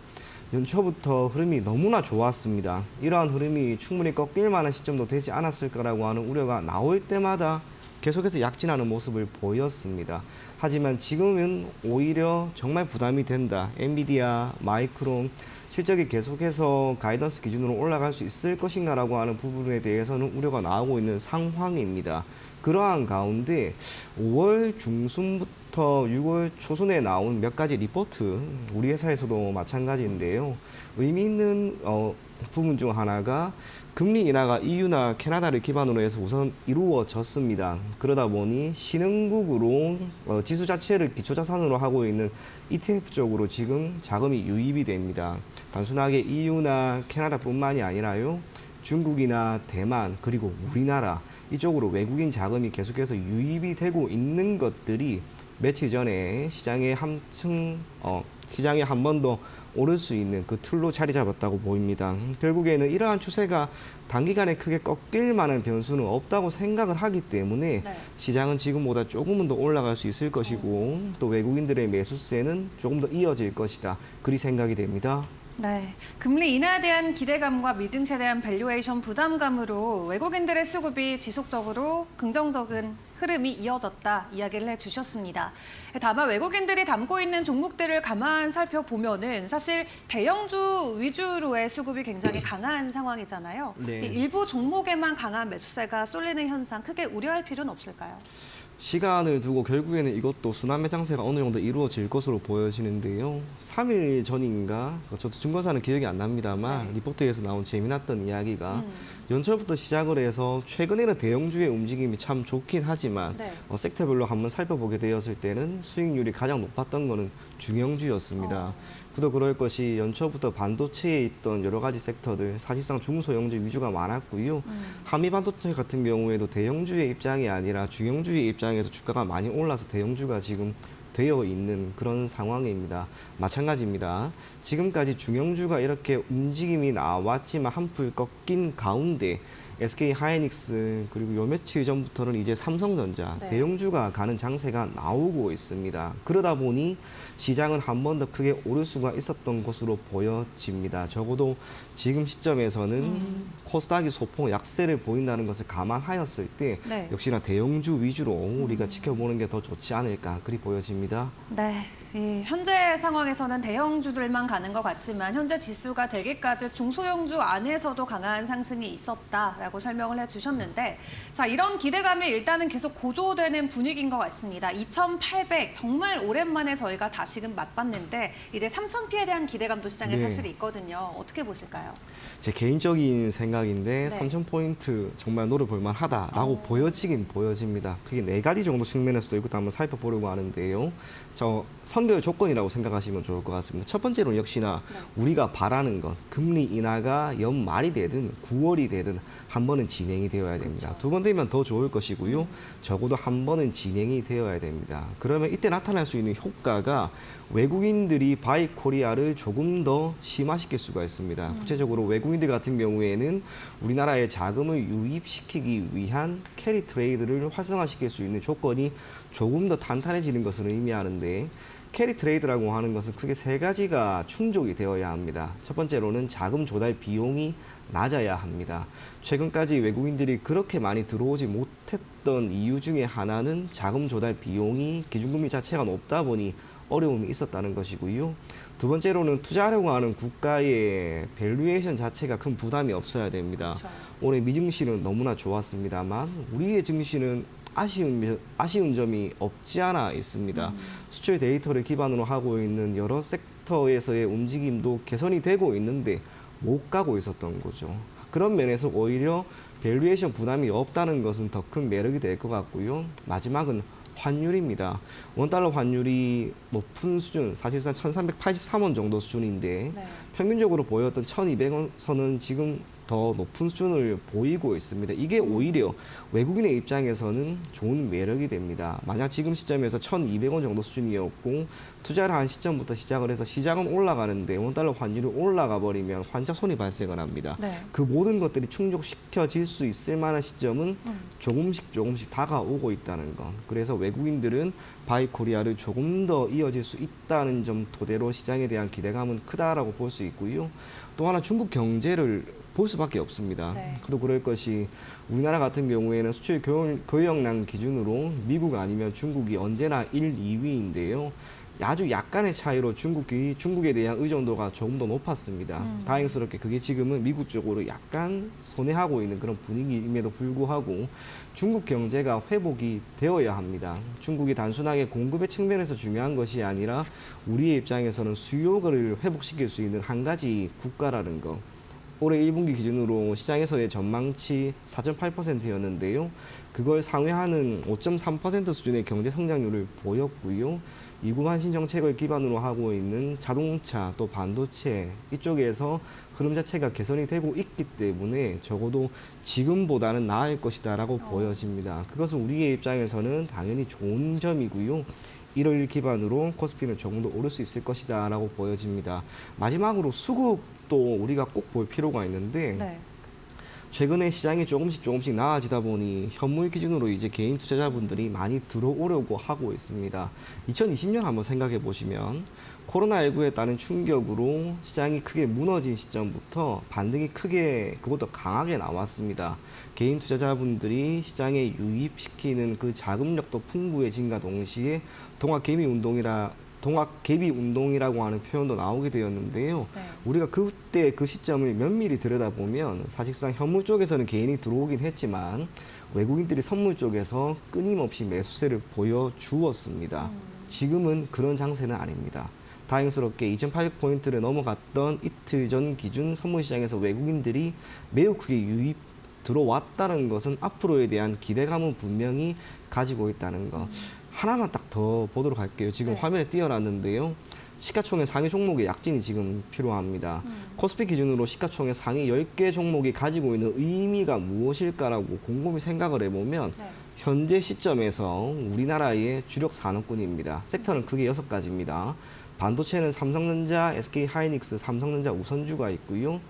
연초부터 흐름이 너무나 좋았습니다. 이러한 흐름이 충분히 꺾일 만한 시점도 되지 않았을 거라고 하는 우려가 나올 때마다 계속해서 약진하는 모습을 보였습니다. 하지만 지금은 오히려 정말 부담이 된다. 엔비디아, 마이크론, 실적이 계속해서 가이던스 기준으로 올라갈 수 있을 것인가라고 하는 부분에 대해서는 우려가 나오고 있는 상황입니다. 그러한 가운데 5월 중순부터 6월 초순에 나온 몇 가지 리포트, 우리 회사에서도 마찬가지인데요. 의미 있는 부분 중 하나가 금리 인하가 EU나 캐나다를 기반으로 해서 우선 이루어졌습니다. 그러다 보니 신흥국으로 지수 자체를 기초자산으로 하고 있는 ETF 쪽으로 지금 자금이 유입이 됩니다. 단순하게 EU나 캐나다뿐만이 아니라요. 중국이나 대만 그리고 우리나라 이쪽으로 외국인 자금이 계속해서 유입이 되고 있는 것들이 며칠 전에 시장에 한 번 더 오를 수 있는 그 틀로 자리 잡았다고 보입니다. 결국에는 이러한 추세가 단기간에 크게 꺾일 만한 변수는 없다고 생각을 하기 때문에 네. 시장은 지금보다 조금은 더 올라갈 수 있을 것이고 또 외국인들의 매수세는 조금 더 이어질 것이다. 그리 생각이 됩니다. 네, 금리 인하에 대한 기대감과 미증시에 대한 밸류에이션 부담감으로 외국인들의 수급이 지속적으로 긍정적인 흐름이 이어졌다 이야기를 해주셨습니다. 다만 외국인들이 담고 있는 종목들을 가만 살펴보면은 사실 대형주 위주로의 수급이 굉장히 강한 상황이잖아요. 네. 이 일부 종목에만 강한 매수세가 쏠리는 현상 크게 우려할 필요는 없을까요? 시간을 두고 결국에는 이것도 순환매 장세가 어느 정도 이루어질 것으로 보여지는데요. 3일 전인가, 저도 증거사는 기억이 안 납니다만 네. 리포트에서 나온 재미났던 이야기가 연초부터 시작을 해서 최근에는 대형주의 움직임이 참 좋긴 하지만 네. 섹터별로 한번 살펴보게 되었을 때는 수익률이 가장 높았던 거는 중형주였습니다. 그도 그럴 것이 연초부터 반도체에 있던 여러 가지 섹터들 사실상 중소형주 위주가 많았고요. 한미 반도체 같은 경우에도 대형주의 입장이 아니라 중형주의 입장에서 주가가 많이 올라서 대형주가 지금 되어 있는 그런 상황입니다. 마찬가지입니다. 지금까지 중형주가 이렇게 움직임이 나왔지만 한풀 꺾인 가운데 SK 하이닉스 그리고 요 며칠 전부터는 이제 삼성전자 네. 대형주가 가는 장세가 나오고 있습니다. 그러다 보니 시장은 한 번 더 크게 오를 수가 있었던 것으로 보여집니다. 적어도 지금 시점에서는 코스닥이 소폭 약세를 보인다는 것을 감안하였을 때 네. 역시나 대형주 위주로 우리가 지켜보는 게 더 좋지 않을까 그리 보여집니다. 네. 현재 상황에서는 대형주들만 가는 것 같지만 현재 지수가 되기까지 중소형주 안에서도 강한 상승이 있었다라고 설명을 해주셨는데 자 이런 기대감이 일단은 계속 고조되는 분위기인 것 같습니다. 2,800 정말 오랜만에 저희가 다시금 맛봤는데 이제 3,000P에 대한 기대감도 시장에 네. 사실 있거든요. 어떻게 보실까요? 제 개인적인 생각인데 네. 3,000포인트 정말 노려볼 만하다라고 보여지긴 보여집니다. 크게 네 가지 정도 측면에서도 이것도 한번 살펴보려고 하는데요. 저 선별 조건이라고 생각하시면 좋을 것 같습니다. 첫 번째로는 역시나 우리가 바라는 건 금리 인하가 연말이 되든 9월이 되든 한 번은 진행이 되어야 됩니다. 두 번 되면 더 좋을 것이고요. 적어도 한 번은 진행이 되어야 됩니다. 그러면 이때 나타날 수 있는 효과가 외국인들이 바이 코리아를 조금 더 심화시킬 수가 있습니다. 구체적으로 외국인들 같은 경우에는 우리나라에 자금을 유입시키기 위한 캐리 트레이드를 활성화시킬 수 있는 조건이 조금 더 탄탄해지는 것을 의미하는데, 캐리 트레이드라고 하는 것은 크게 세 가지가 충족이 되어야 합니다. 첫 번째로는 자금 조달 비용이 낮아야 합니다. 최근까지 외국인들이 그렇게 많이 들어오지 못했던 이유 중에 하나는 자금 조달 비용이 기준금리 자체가 높다 보니 어려움이 있었다는 것이고요. 두 번째로는 투자하려고 하는 국가의 밸류에이션 자체가 큰 부담이 없어야 됩니다. 그렇죠. 올해 미증시는 너무나 좋았습니다만 우리의 증시는 아쉬운 점이 없지 않아 있습니다. 수출 데이터를 기반으로 하고 있는 여러 섹터에서의 움직임도 개선이 되고 있는데 못 가고 있었던 거죠. 그런 면에서 오히려 밸류에이션 부담이 없다는 것은 더 큰 매력이 될 것 같고요. 마지막은 환율입니다. 원달러 환율이 높은 수준, 사실상 1383원 정도 수준인데 네. 평균적으로 보였던 1200원 선은 지금 더 높은 수준을 보이고 있습니다. 이게 오히려 외국인의 입장에서는 좋은 매력이 됩니다. 만약 지금 시점에서 1200원 정도 수준이었고 투자를 한 시점부터 시작을 해서 시장은 올라가는데 원달러 환율이 올라가 버리면 환차손이 발생을 합니다. 네. 그 모든 것들이 충족시켜질 수 있을 만한 시점은 조금씩 다가오고 있다는 것. 그래서 외국인들은 바이 코리아를 조금 더 이어질 수 있다는 점 토대로 시장에 대한 기대감은 크다라고 볼 수 있고요. 또 하나 중국 경제를 볼 수밖에 없습니다. 네. 그리고 그럴 것이 우리나라 같은 경우에는 수출 교역량 기준으로 미국 아니면 중국이 언제나 1, 2위인데요. 아주 약간의 차이로 중국에 대한 의존도가 조금 더 높았습니다. 다행스럽게 그게 지금은 미국 쪽으로 약간 손해하고 있는 그런 분위기임에도 불구하고 중국 경제가 회복이 되어야 합니다. 중국이 단순하게 공급의 측면에서 중요한 것이 아니라 우리의 입장에서는 수요를 회복시킬 수 있는 한 가지 국가라는 거. 올해 1분기 기준으로 시장에서의 전망치 4.8%였는데요. 그걸 상회하는 5.3% 수준의 경제 성장률을 보였고요. 이구 한신 정책을 기반으로 하고 있는 자동차 또 반도체 이쪽에서 흐름 자체가 개선이 되고 있기 때문에 적어도 지금보다는 나을 것이다라고 보여집니다. 그것은 우리의 입장에서는 당연히 좋은 점이고요. 이를 기반으로 코스피는 조금 더 오를 수 있을 것이다라고 보여집니다. 마지막으로 수급도 우리가 꼭 볼 필요가 있는데 네. 최근에 시장이 조금씩 나아지다 보니 현물 기준으로 이제 개인 투자자분들이 많이 들어오려고 하고 있습니다. 2020년 한번 생각해 보시면 코로나19에 따른 충격으로 시장이 크게 무너진 시점부터 반등이 크게 그것도 강하게 나왔습니다. 개인 투자자분들이 시장에 유입시키는 그 자금력도 풍부해진과 동시에 동학개비 운동이라고 하는 표현도 나오게 되었는데요. 네. 우리가 그때 그 시점을 면밀히 들여다보면 사실상 현물 쪽에서는 개인이 들어오긴 했지만 외국인들이 선물 쪽에서 끊임없이 매수세를 보여주었습니다. 지금은 그런 장세는 아닙니다. 다행스럽게 2,800포인트를 넘어갔던 이틀 전 기준 선물시장에서 외국인들이 매우 크게 유입 들어왔다는 것은 앞으로에 대한 기대감은 분명히 가지고 있다는 것. 하나만 딱 더 보도록 할게요. 지금 네. 화면에 띄워놨는데요. 시가총액 상위 종목의 약진이 지금 필요합니다. 코스피 기준으로 시가총액 상위 10개 종목이 가지고 있는 의미가 무엇일까라고 곰곰이 생각을 해보면 네. 현재 시점에서 우리나라의 주력 산업군입니다. 섹터는 크게 6가지입니다. 반도체는 삼성전자, SK하이닉스, 삼성전자 우선주가 있고요.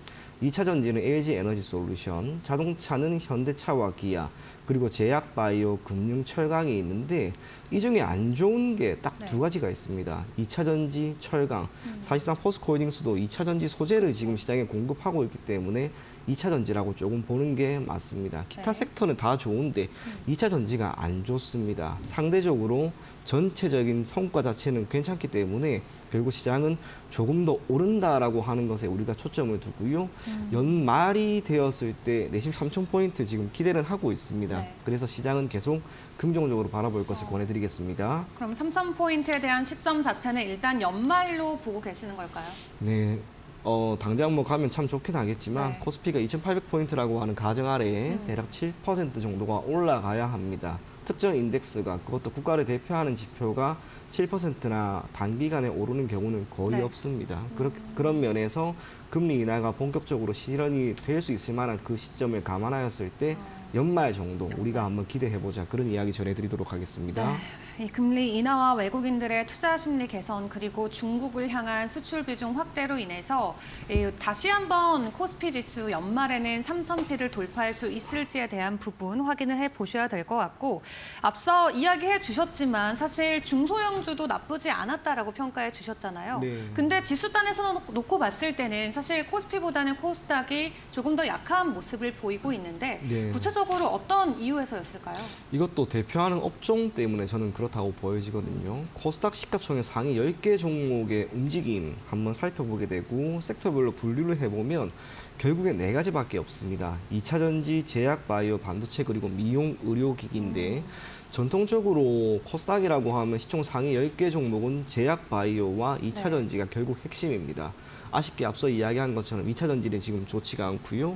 2차 전지는 LG에너지솔루션, 자동차는 현대차와 기아, 그리고 제약, 바이오, 금융, 철강이 있는데 이 중에 안 좋은 게 딱 두 가지가 있습니다. 2차 전지, 철강. 사실상 포스코홀딩스도 2차 전지 소재를 지금 시장에 공급하고 있기 때문에 2차 전지라고 조금 보는 게 맞습니다. 기타 네. 섹터는 다 좋은데 2차 전지가 안 좋습니다. 상대적으로 전체적인 성과 자체는 괜찮기 때문에 결국 시장은 조금 더 오른다라고 하는 것에 우리가 초점을 두고요. 연말이 되었을 때 내심 3,000포인트 지금 기대는 하고 있습니다. 네. 그래서 시장은 계속 긍정적으로 바라볼 것을 권해드리겠습니다. 그럼 3,000포인트에 대한 시점 자체는 일단 연말로 보고 계시는 걸까요? 네. 당장 뭐 가면 참 좋긴 하겠지만 네. 코스피가 2,800포인트라고 하는 가정 아래에 대략 7% 정도가 올라가야 합니다. 특정 인덱스가 그것도 국가를 대표하는 지표가 7%나 단기간에 오르는 경우는 거의 네. 없습니다. 그런 면에서 금리 인하가 본격적으로 실현이 될 수 있을 만한 그 시점을 감안하였을 때 연말 정도 우리가 한번 기대해보자 그런 이야기 전해드리도록 하겠습니다. 네, 이 금리 인하와 외국인들의 투자 심리 개선 그리고 중국을 향한 수출 비중 확대로 인해서 다시 한번 코스피 지수 연말에는 3,000피를 돌파할 수 있을지에 대한 부분 확인을 해보셔야 될 것 같고 앞서 이야기해 주셨지만 사실 중소형주도 나쁘지 않았다라고 평가해 주셨잖아요. 네. 근데 지수단에서 놓고 봤을 때는 사실 코스피보다는 코스닥이 조금 더 약한 모습을 보이고 있는데 네. 구체적으로 어떤 이유에서였을까요? 이것도 대표하는 업종 때문에 저는 그렇다고 보여지거든요. 코스닥 시가총액 상위 10개 종목의 움직임 한번 살펴보게 되고 섹터별로 분류를 해보면 결국에 4가지밖에 없습니다. 2차 전지, 제약, 바이오, 반도체 그리고 미용, 의료기기인데 전통적으로 코스닥이라고 하면 시총 상위 10개 종목은 제약, 바이오와 2차 네. 전지가 결국 핵심입니다. 아쉽게 앞서 이야기한 것처럼 2차 전지는 지금 좋지가 않고요.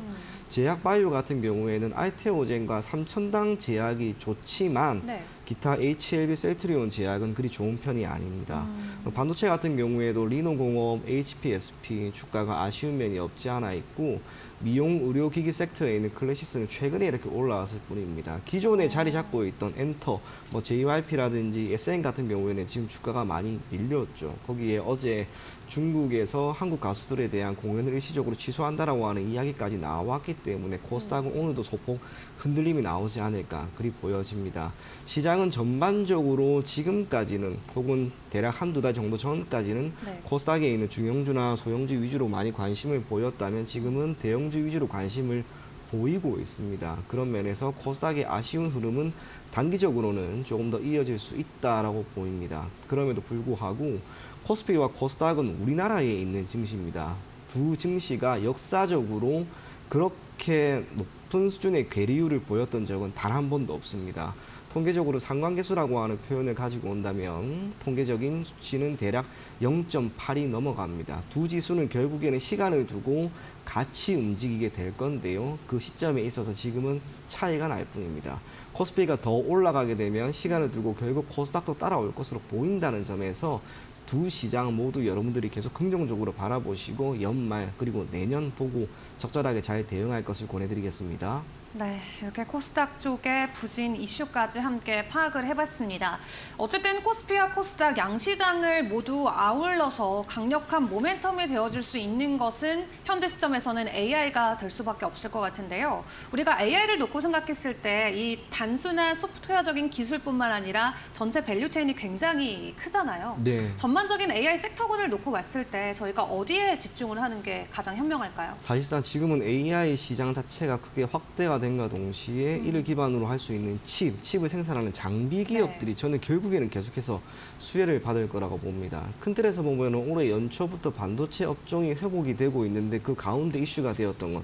제약 바이오 같은 경우에는 알테오젠과 삼천당 제약이 좋지만 네. 기타 HLB 셀트리온 제약은 그리 좋은 편이 아닙니다. 반도체 같은 경우에도 리노공업, HPSP 주가가 아쉬운 면이 없지 않아 있고 미용 의료기기 섹터에 있는 클래시스는 최근에 이렇게 올라왔을 뿐입니다. 기존에 자리 잡고 있던 엔터, JYP라든지 SN 같은 경우에는 지금 주가가 많이 밀렸죠. 거기에 어제 중국에서 한국 가수들에 대한 공연을 일시적으로 취소한다라고 하는 이야기까지 나왔기 때문에 코스닥은 오늘도 소폭 흔들림이 나오지 않을까 그리 보여집니다. 시장은 전반적으로 지금까지는 혹은 대략 한두 달 정도 전까지는 네. 코스닥에 있는 중형주나 소형주 위주로 많이 관심을 보였다면 지금은 대형주 위주로 관심을 보이고 있습니다. 그런 면에서 코스닥의 아쉬운 흐름은 단기적으로는 조금 더 이어질 수 있다라고 보입니다. 그럼에도 불구하고 코스피와 코스닥은 우리나라에 있는 증시입니다. 두 증시가 역사적으로 그렇게 높은 수준의 괴리율을 보였던 적은 단 한 번도 없습니다. 통계적으로 상관계수라고 하는 표현을 가지고 온다면 통계적인 수치는 대략 0.8이 넘어갑니다. 두 지수는 결국에는 시간을 두고 같이 움직이게 될 건데요. 그 시점에 있어서 지금은 차이가 날 뿐입니다. 코스피가 더 올라가게 되면 시간을 두고 결국 코스닥도 따라올 것으로 보인다는 점에서 두 시장 모두 여러분들이 계속 긍정적으로 바라보시고 연말 그리고 내년 보고 적절하게 잘 대응할 것을 권해드리겠습니다. 네, 이렇게 코스닥 쪽의 부진 이슈까지 함께 파악을 해봤습니다. 어쨌든 코스피와 코스닥 양시장을 모두 아울러서 강력한 모멘텀이 되어줄 수 있는 것은 현재 시점에서는 AI가 될 수밖에 없을 것 같은데요. 우리가 AI를 놓고 생각했을 때 이 단순한 소프트웨어적인 기술뿐만 아니라 전체 밸류체인이 굉장히 크잖아요. 네. 전반적인 AI 섹터군을 놓고 봤을 때 저희가 어디에 집중을 하는 게 가장 현명할까요? 사실상 지금은 AI 시장 자체가 크게 확대가 된과 동시에 이를 기반으로 할 수 있는 칩을 생산하는 장비 기업들이 저는 결국에는 계속해서 수혜를 받을 거라고 봅니다. 큰 틀에서 보면 올해 연초부터 반도체 업종이 회복이 되고 있는데 그 가운데 이슈가 되었던 건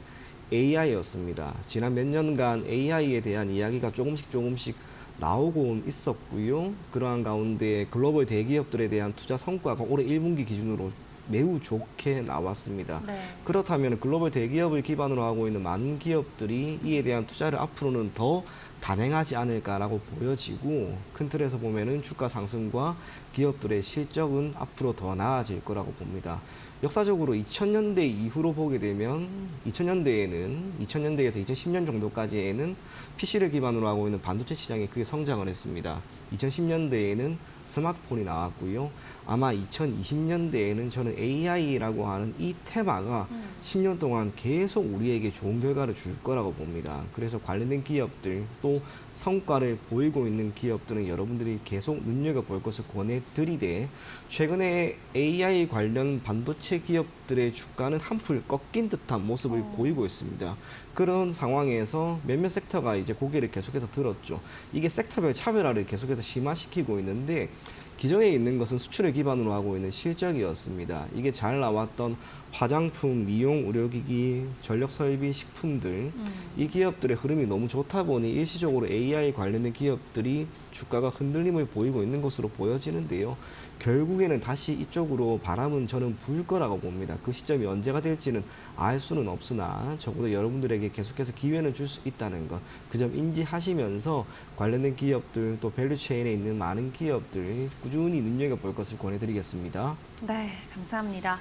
AI였습니다. 지난 몇 년간 AI에 대한 이야기가 조금씩 나오고 있었고요. 그러한 가운데 글로벌 대기업들에 대한 투자 성과가 올해 1분기 기준으로 매우 좋게 나왔습니다. 네. 그렇다면 글로벌 대기업을 기반으로 하고 있는 많은 기업들이 이에 대한 투자를 앞으로는 더 단행하지 않을까라고 보여지고 큰 틀에서 보면은 주가 상승과 기업들의 실적은 앞으로 더 나아질 거라고 봅니다. 역사적으로 2000년대 이후로 보게 되면 2000년대에서 2010년 정도까지에는 PC를 기반으로 하고 있는 반도체 시장이 크게 성장을 했습니다. 2010년대에는 스마트폰이 나왔고요. 아마 2020년대에는 저는 AI라고 하는 이 테마가 10년 동안 계속 우리에게 좋은 결과를 줄 거라고 봅니다. 그래서 관련된 기업들 또 성과를 보이고 있는 기업들은 여러분들이 계속 눈여겨볼 것을 권해드리되 최근에 AI 관련 반도체 기업들의 주가는 한풀 꺾인 듯한 모습을 보이고 있습니다. 그런 상황에서 몇몇 섹터가 이제 고개를 계속해서 들었죠. 이게 섹터별 차별화를 계속해서 심화시키고 있는데 기존에 있는 것은 수출을 기반으로 하고 있는 실적이었습니다. 이게 잘 나왔던 화장품, 미용, 의료기기, 전력설비, 식품들 이 기업들의 흐름이 너무 좋다 보니 일시적으로 AI 관련된 기업들이 주가가 흔들림을 보이고 있는 것으로 보여지는데요. 결국에는 다시 이쪽으로 바람은 저는 불 거라고 봅니다. 그 시점이 언제가 될지는 알 수는 없으나 적어도 여러분들에게 계속해서 기회는 줄 수 있다는 것, 그 점 인지하시면서 관련된 기업들 또 밸류체인에 있는 많은 기업들 꾸준히 눈여겨볼 것을 권해드리겠습니다. 네, 감사합니다.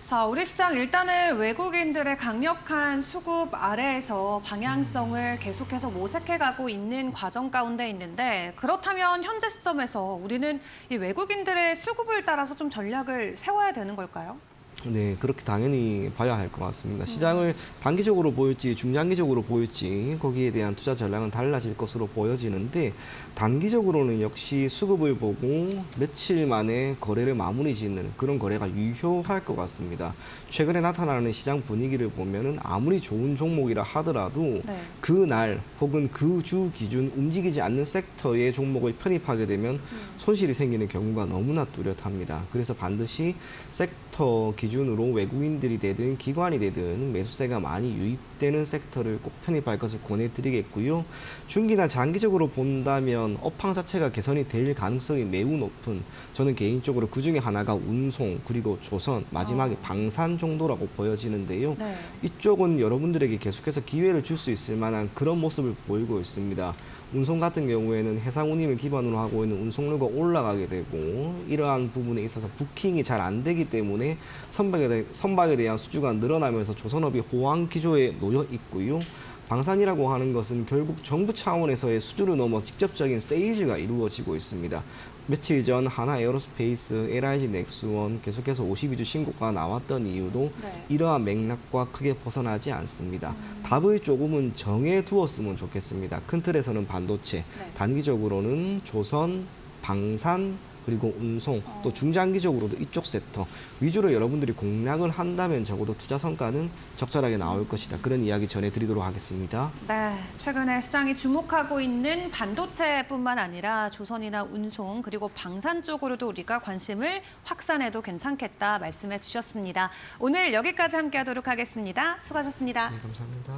자, 우리 시장 일단은 외국인들의 강력한 수급 아래에서 방향성을 계속해서 모색해가고 있는 과정 가운데 있는데, 그렇다면 현재 시점에서 우리는 이 외국인들의 수급을 따라서 좀 전략을 세워야 되는 걸까요? 네, 그렇게 당연히 봐야 할 것 같습니다. 시장을 단기적으로 보일지 중장기적으로 보일지 거기에 대한 투자 전략은 달라질 것으로 보여지는데, 단기적으로는 역시 수급을 보고 며칠 만에 거래를 마무리 짓는 그런 거래가 유효할 것 같습니다. 최근에 나타나는 시장 분위기를 보면은 아무리 좋은 종목이라 하더라도 네. 그날 혹은 그 주 기준 움직이지 않는 섹터의 종목을 편입하게 되면 손실이 생기는 경우가 너무나 뚜렷합니다. 그래서 반드시 섹터 기준으로 외국인들이 되든 기관이 되든 매수세가 많이 유입되는 섹터를 꼭 편입할 것을 권해드리겠고요. 중기나 장기적으로 본다면 업황 자체가 개선이 될 가능성이 매우 높은, 저는 개인적으로 그중에 하나가 운송 그리고 조선, 마지막에 방산 정도라고 보여지는데요. 네. 이쪽은 여러분들에게 계속해서 기회를 줄 수 있을 만한 그런 모습을 보이고 있습니다. 운송 같은 경우에는 해상 운임을 기반으로 하고 있는 운송료가 올라가게 되고, 이러한 부분에 있어서 부킹이 잘 안 되기 때문에 선박에 대한 수주가 늘어나면서 조선업이 호황 기조에 놓여 있고요. 방산이라고 하는 것은 결국 정부 차원에서의 수주를 넘어 직접적인 세일즈가 이루어지고 있습니다. 며칠 전 하나 에어로스페이스, LIG 넥스원 계속해서 52주 신고가 나왔던 이유도 네. 이러한 맥락과 크게 벗어나지 않습니다. 답을 조금은 정해두었으면 좋겠습니다. 큰 틀에서는 반도체, 네. 단기적으로는 조선, 방산, 그리고 운송, 또 중장기적으로도 이쪽 섹터 위주로 여러분들이 공략을 한다면 적어도 투자 성과는 적절하게 나올 것이다. 그런 이야기 전해드리도록 하겠습니다. 네, 최근에 시장이 주목하고 있는 반도체뿐만 아니라 조선이나 운송 그리고 방산 쪽으로도 우리가 관심을 확산해도 괜찮겠다 말씀해 주셨습니다. 오늘 여기까지 함께하도록 하겠습니다. 수고하셨습니다. 네, 감사합니다.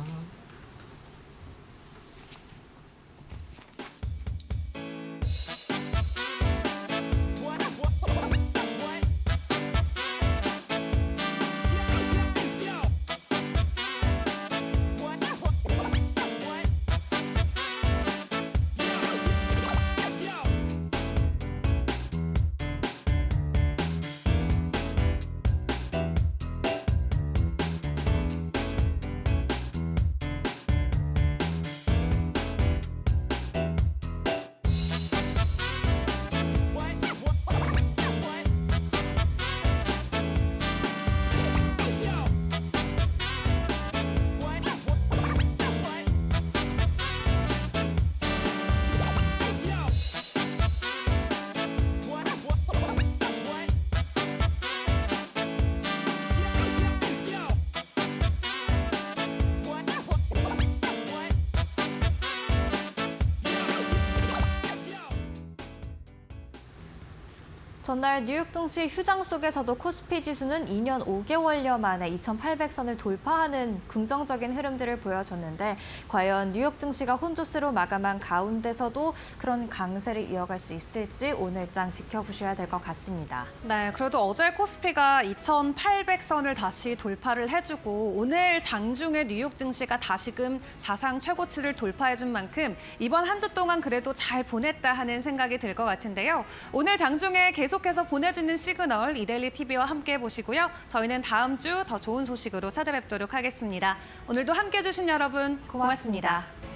전날 뉴욕 증시 휴장 속에서도 코스피 지수는 2년 5개월여 만에 2,800선을 돌파하는 긍정적인 흐름들을 보여줬는데, 과연 뉴욕 증시가 혼조세로 마감한 가운데서도 그런 강세를 이어갈 수 있을지 오늘장 지켜보셔야 될 것 같습니다. 네, 그래도 어제 코스피가 2,800선을 다시 돌파를 해주고 오늘 장중에 뉴욕 증시가 다시금 사상 최고치를 돌파해준 만큼 이번 한 주 동안 그래도 잘 보냈다 하는 생각이 들 것 같은데요. 오늘 장중에 계속해서 보내주는 시그널 이데일리 TV와 함께 보시고요. 저희는 다음 주 더 좋은 소식으로 찾아뵙도록 하겠습니다. 오늘도 함께해 주신 여러분 고맙습니다.